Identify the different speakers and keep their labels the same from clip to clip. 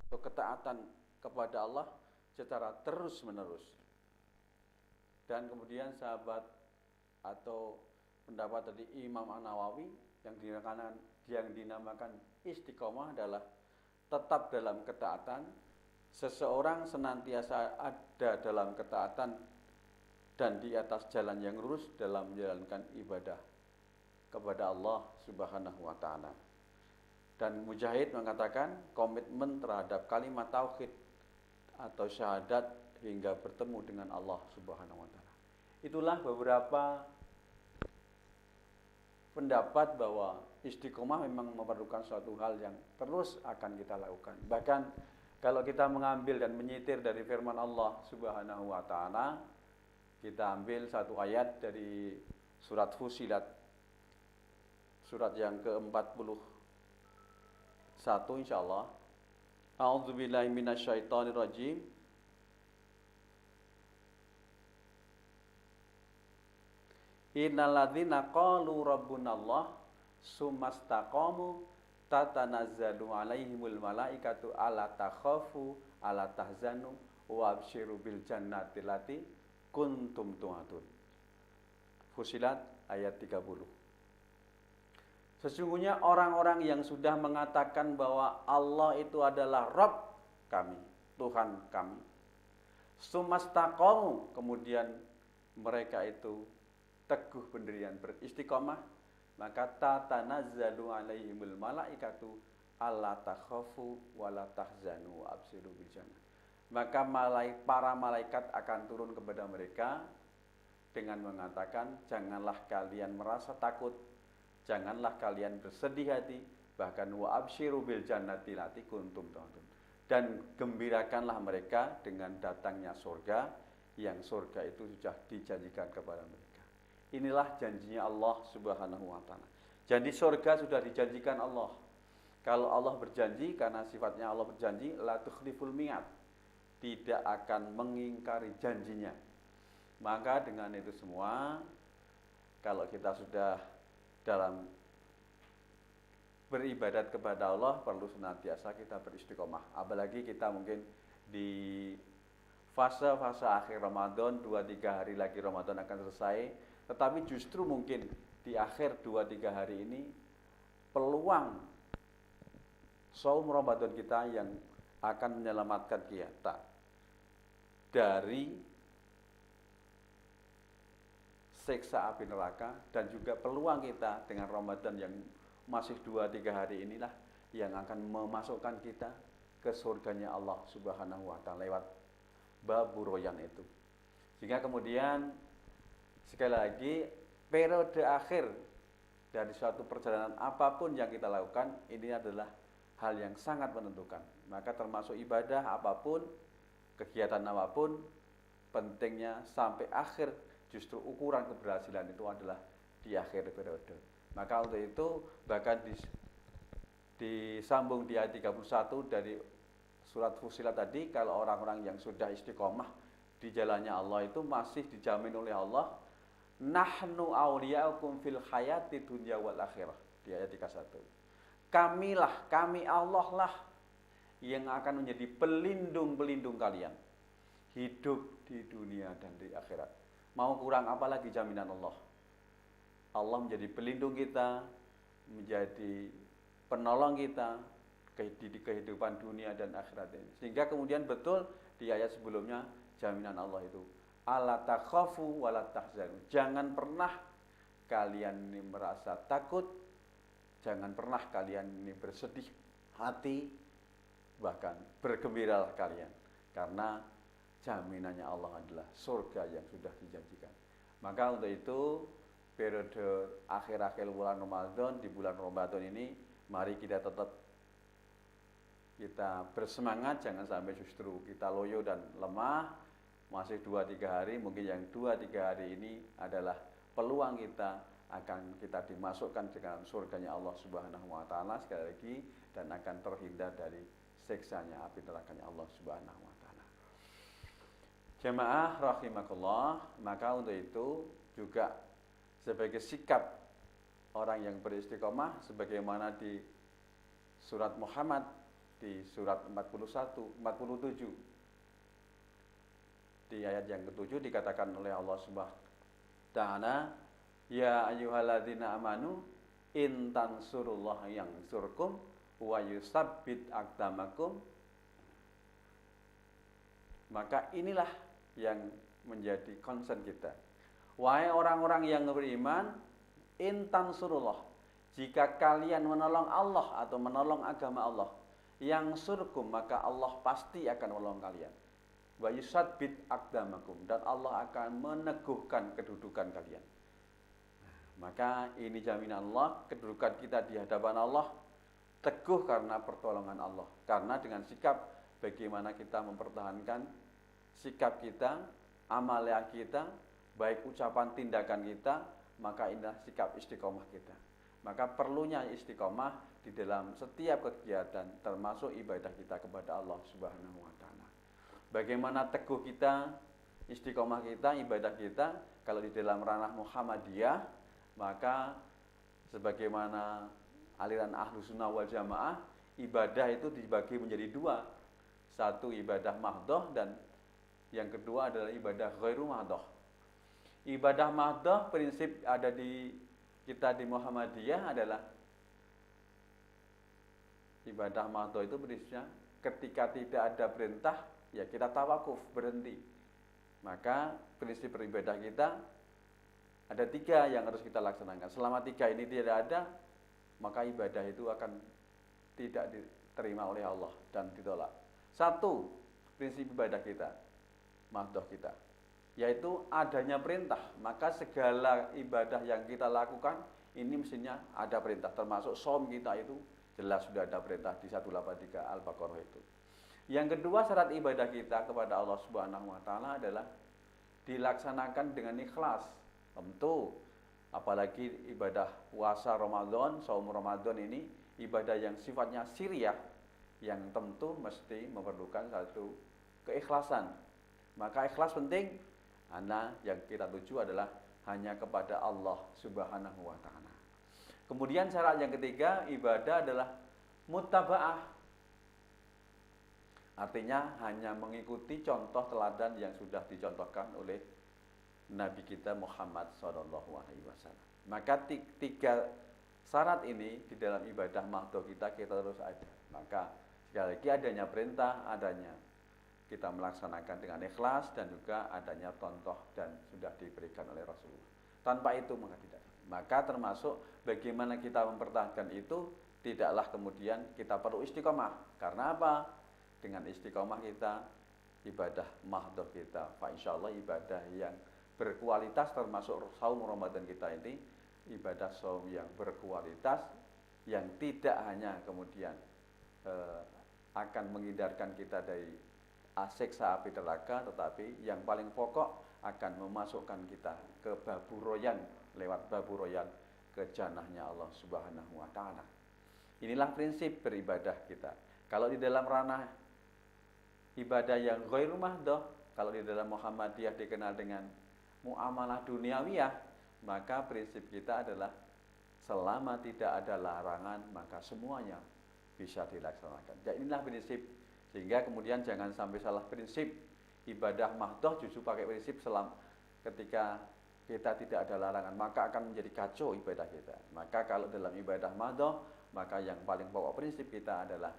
Speaker 1: atau ketaatan kepada Allah secara terus-menerus. Dan kemudian sahabat atau pendapat dari Imam An-Nawawi yang dinamakan istiqomah adalah tetap dalam ketaatan. Seseorang senantiasa ada dalam ketaatan dan di atas jalan yang lurus dalam menjalankan ibadah kepada Allah Subhanahu wa taala. Dan Mujahid mengatakan komitmen terhadap kalimat tauhid atau syahadat hingga bertemu dengan Allah Subhanahu wa taala. Itulah beberapa pendapat bahwa istiqomah memang memerlukan suatu hal yang terus akan kita lakukan. Bahkan kalau kita mengambil dan menyitir dari firman Allah Subhanahu wa taala, kita ambil satu ayat dari surat Fussilat, surat yang ke-41 insyaallah. A'udzubillahi minasyaitonirrajim. Innalladzina qalu rabbunallah sumastaqamu tatanazzalu alaihimul malaikatu alla takhafu alla tahzanu wa absyiru bil jannati lati kuntum tu'adun. Fussilat ayat 30. Sesungguhnya orang-orang yang sudah mengatakan bahwa Allah itu adalah Rabb kami, Tuhan kami, sumastaqamu, kemudian mereka itu teguh pendirian beristiqomah, maka tatanazzalu alaihimul malaikatu alla takhafu wa la tahzanu wa absyiru bil jannah. Maka para malaikat akan turun kepada mereka dengan mengatakan, janganlah kalian merasa takut, janganlah kalian bersedih hati, bahkan wa absyiru bil jannati lati kuntum tu'adun. Dan gembirakanlah mereka dengan datangnya surga, yang surga itu sudah dijanjikan kepada mereka. Inilah janjinya Allah Subhanahu wa taala. Jadi surga sudah dijanjikan Allah. Kalau Allah berjanji, karena sifatnya Allah berjanji, la tukhliful mi'ad, tidak akan mengingkari janjinya. Maka dengan itu semua, kalau kita sudah dalam beribadat kepada Allah, perlu senantiasa kita beristiqomah. Apalagi kita mungkin di fase-fase akhir Ramadan, 2-3 hari lagi Ramadan akan selesai. Tetapi justru mungkin di akhir 2-3 hari ini peluang saum Ramadan kita yang akan menyelamatkan kita dari siksa api neraka, dan juga peluang kita dengan Ramadan yang masih 2-3 hari inilah yang akan memasukkan kita ke surganya Allah Subhanahu wa taala lewat babu royan itu. Sehingga kemudian sekali lagi, periode akhir dari suatu perjalanan apapun yang kita lakukan, ini adalah hal yang sangat menentukan. Maka termasuk ibadah apapun, kegiatan apapun, pentingnya sampai akhir, justru ukuran keberhasilan itu adalah di akhir periode. Maka untuk itu, bahkan disambung di ayat 31 dari surat Fussilat tadi, kalau orang-orang yang sudah istiqomah di jalannya Allah itu masih dijamin oleh Allah, nahnu awliya'ukum fil hayati dunya wal akhirah, di ayat 31. Kami Allah lah yang akan menjadi pelindung-pelindung kalian hidup di dunia dan di akhirat. Mau kurang apa lagi jaminan Allah? Allah menjadi pelindung kita, menjadi penolong kita di kehidupan dunia dan akhirat ini. Sehingga kemudian betul di ayat sebelumnya jaminan Allah itu, alla takhafu wa la tahzanu. Jangan pernah kalian ini merasa takut, jangan pernah kalian ini bersedih hati, bahkan bergembiralah kalian, karena jaminannya Allah adalah surga yang sudah dijanjikan. Maka untuk itu, periode akhir-akhir bulan Ramadan, di bulan Ramadan ini, mari kita tetap bersemangat, jangan sampai justru kita loyo dan lemah. Masih 2-3 hari, mungkin yang 2-3 hari ini adalah peluang kita akan kita dimasukkan ke dalam surganya Allah Subhanahu wa taala sekali lagi, dan akan terhindar dari siksanya api nerakanya Allah Subhanahu wa taala. Jemaah rahimakumullah, maka untuk itu juga sebagai sikap orang yang beristiqomah, sebagaimana di surat Muhammad di surat 47. Di ayat yang ke-7 dikatakan oleh Allah Subhanahu wa taala, ya ayyuhalladzina amanu in tansurullaha yansurkum wa yusabbit aqdamakum. Maka inilah yang menjadi concern kita. Wahai orang-orang yang beriman, in tansurullah, jika kalian menolong Allah atau menolong agama Allah, yang surkum, maka Allah pasti akan menolong kalian. Wa yusabbit aqdamakum, dan Allah akan meneguhkan kedudukan kalian. Maka ini jaminan Allah, kedudukan kita di hadapan Allah teguh karena pertolongan Allah. Karena dengan sikap bagaimana kita mempertahankan sikap kita, amalia kita, baik ucapan tindakan kita, maka inilah sikap istiqomah kita. Maka perlunya istiqomah di dalam setiap kegiatan, termasuk ibadah kita kepada Allah Subhanahu wa taala. Bagaimana teguh kita, istiqomah kita, ibadah kita, kalau di dalam ranah Muhammadiyah, maka sebagaimana aliran Ahlus Sunnah wal Jamaah, ibadah itu dibagi menjadi dua. Satu ibadah mahdoh dan yang kedua adalah ibadah ghairu mahdoh. Ibadah mahdoh prinsip ada di kita di Muhammadiyah adalah ibadah mahdoh itu prinsipnya ketika tidak ada perintah, ya kita tawakuf, berhenti. Maka prinsip beribadah kita ada 3 yang harus kita laksanakan. Selama 3 ini tidak ada, maka ibadah itu akan tidak diterima oleh Allah dan ditolak. 1, prinsip ibadah kita, mahdoh kita, yaitu adanya perintah. Maka segala ibadah yang kita lakukan ini mestinya ada perintah, termasuk shaum kita itu jelas sudah ada perintah di 183 Al-Baqarah itu. Yang kedua, syarat ibadah kita kepada Allah Subhanahu wa taala adalah dilaksanakan dengan ikhlas. Tentu apalagi ibadah puasa Ramadan, saum Ramadan ini ibadah yang sifatnya siriyah, yang tentu mesti memerlukan satu keikhlasan. Maka ikhlas penting, karena yang kita tuju adalah hanya kepada Allah Subhanahu wa taala. Kemudian syarat yang ketiga, ibadah adalah muttaba'ah. Artinya hanya mengikuti contoh teladan yang sudah dicontohkan oleh Nabi kita Muhammad SAW. Maka 3 syarat ini di dalam ibadah mahdoh kita terus ada. Maka sekali lagi adanya perintah, adanya kita melaksanakan dengan ikhlas, dan juga adanya contoh dan sudah diberikan oleh Rasulullah. Tanpa itu maka tidak. Maka termasuk bagaimana kita mempertahankan itu, tidaklah kemudian kita perlu istiqomah. Karena apa? Dengan istiqomah kita, ibadah mahdoh kita, insyaallah ibadah yang berkualitas, termasuk saum Ramadan kita ini, ibadah saum yang berkualitas, yang tidak hanya kemudian akan menghindarkan kita dari siksa api neraka, tetapi yang paling pokok akan memasukkan kita ke baburoyan, lewat baburoyan ke jannahnya Allah Subhanahu wa taala. Inilah prinsip beribadah kita. Kalau di dalam ranah ibadah yang ghairu mahdoh, kalau di dalam Muhammadiyah dikenal dengan muamalah duniawiyah, maka prinsip kita adalah selama tidak ada larangan, maka semuanya bisa dilaksanakan. Jadi inilah prinsip. Sehingga kemudian jangan sampai salah prinsip. Ibadah mahdoh justru pakai prinsip ketika kita tidak ada larangan, maka akan menjadi kacau ibadah kita. Maka kalau dalam ibadah mahdoh, maka yang paling pokok prinsip kita adalah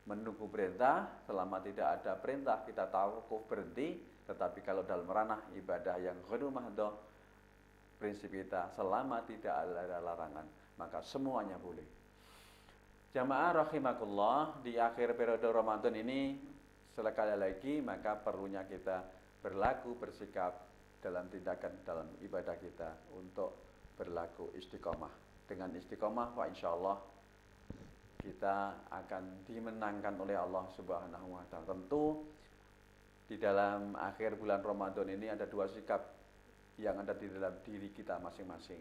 Speaker 1: menunggu perintah. Selama tidak ada perintah kita tawakuf, berhenti. Tetapi kalau dalam ranah ibadah yang ghairu mahdoh, prinsip kita selama tidak ada larangan, maka semuanya boleh. Jamaah rahimakumullah, di akhir periode Ramadan ini sekali lagi maka perlunya kita berlaku, bersikap dalam tindakan dalam ibadah kita untuk berlaku istiqomah. Dengan istiqomah, insyaallah kita akan dimenangkan oleh Allah Subhanahu wa taala. Tentu di dalam akhir bulan Ramadan ini ada 2 sikap yang ada di dalam diri kita masing-masing.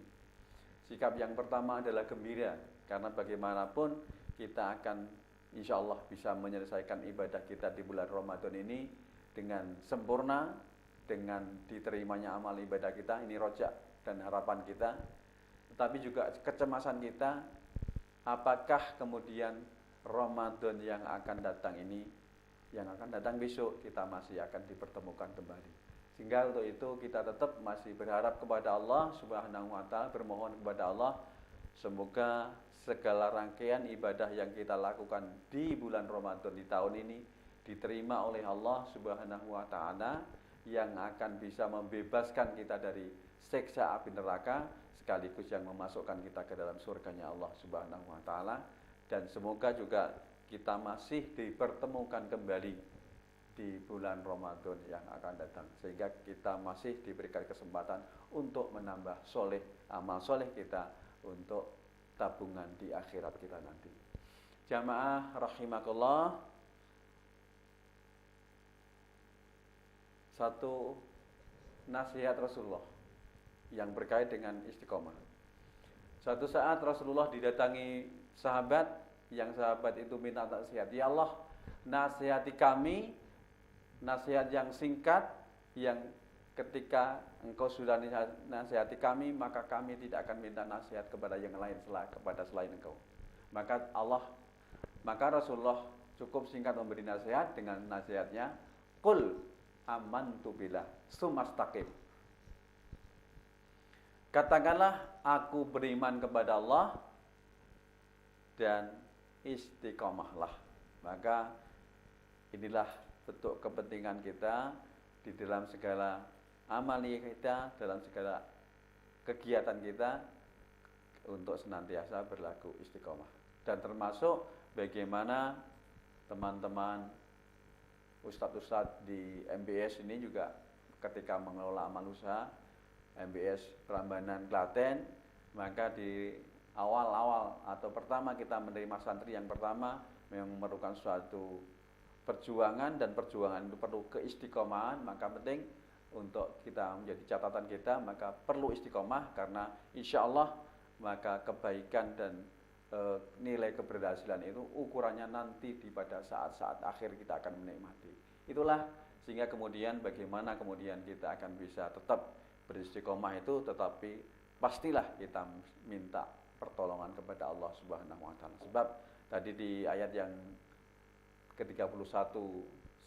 Speaker 1: Sikap yang pertama adalah gembira, karena bagaimanapun kita akan insyaallah bisa menyelesaikan ibadah kita di bulan Ramadan ini dengan sempurna, dengan diterimanya amal ibadah kita. Ini rojak dan harapan kita. Tetapi juga kecemasan kita, apakah kemudian Ramadan yang akan datang ini, yang akan datang besok, kita masih akan dipertemukan kembali. Sehingga untuk itu kita tetap masih berharap kepada Allah Subhanahu wa taala, bermohon kepada Allah semoga segala rangkaian ibadah yang kita lakukan di bulan Ramadan di tahun ini diterima oleh Allah Subhanahu wa taala, yang akan bisa membebaskan kita dari siksa api neraka sekaligus yang memasukkan kita ke dalam surganya Allah Subhanahu wa taala. Dan semoga juga kita masih dipertemukan kembali di bulan Ramadan yang akan datang, sehingga kita masih diberikan kesempatan untuk menambah soleh, amal soleh kita untuk tabungan di akhirat kita nanti. Jamaah rahimakumullah, satu nasihat Rasulullah yang berkait dengan istiqomah. Suatu saat Rasulullah didatangi sahabat, yang sahabat itu minta nasihat. Ya Allah, nasihati kami, nasihat yang singkat, yang ketika engkau sudah nasihati kami, maka kami tidak akan minta nasihat kepada yang lain selain engkau. Maka Rasulullah cukup singkat memberi nasihat dengan nasihatnya, qul amantu billah tsumastaqim. Katakanlah aku beriman kepada Allah dan istiqomahlah. Maka inilah bentuk kepentingan kita di dalam segala amalia kita, dalam segala kegiatan kita, untuk senantiasa berlaku istiqomah. Dan termasuk bagaimana teman-teman ustadz-ustadz di MBS ini juga ketika mengelola amal usaha MBS Prambanan Klaten, maka di awal-awal atau pertama kita menerima santri yang pertama memang memerlukan suatu perjuangan, dan perjuangan itu perlu keistiqomahan. Maka penting untuk kita menjadi catatan kita, maka perlu istiqomah, karena insya Allah maka kebaikan dan nilai keberhasilan itu ukurannya nanti di pada saat-saat akhir kita akan menikmati. Itulah sehingga kemudian bagaimana kemudian kita akan bisa tetap beristiqomah itu, tetapi pastilah kita minta pertolongan kepada Allah Subhanahu wa taala. Sebab tadi di ayat yang ke-31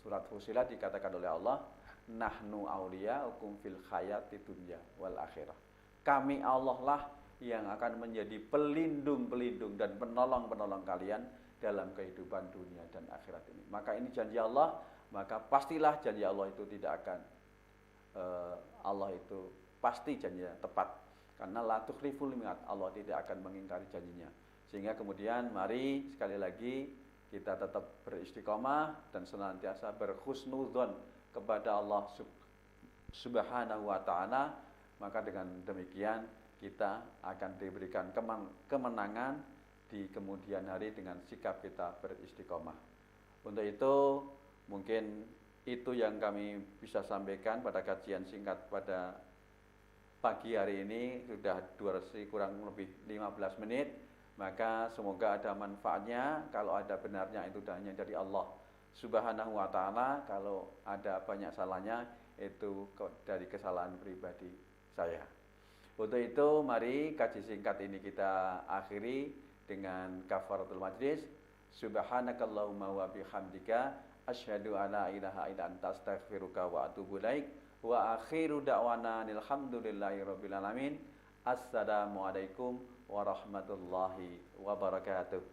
Speaker 1: surat Fussilat dikatakan oleh Allah, nahnu auliyaukum fil hayati dunya wal akhirah. Kami Allah lah yang akan menjadi pelindung-pelindung dan penolong-penolong kalian dalam kehidupan dunia dan akhirat ini. Maka ini janji Allah, maka pastilah janji Allah itu tidak akan Allah itu pasti janjinya tepat, karena la tukhliful mi'ad, Allah tidak akan mengingkari janjinya. Sehingga kemudian mari sekali lagi kita tetap beristiqomah dan senantiasa berhusnudzon kepada Allah Subhanahu wa taala. Maka dengan demikian kita akan diberikan kemenangan di kemudian hari dengan sikap kita beristiqomah. Untuk itu mungkin itu yang kami bisa sampaikan pada kajian singkat pada pagi hari ini. Sudah durasi kurang lebih 15 menit. Maka semoga ada manfaatnya. Kalau ada benarnya itu hanya dari Allah Subhanahu wa taala. Kalau ada banyak salahnya itu dari kesalahan pribadi saya. Untuk itu mari kaji singkat ini kita akhiri dengan kafaratul majlis. Subhanakallahumma wa bihamdika asyhadu alla ilaha illa anta astaghfiruka wa atubu ilaik. Wa akhiru da'wana alhamdulillahirabbil alamin. Assalamualaikum warahmatullahi wabarakatuh.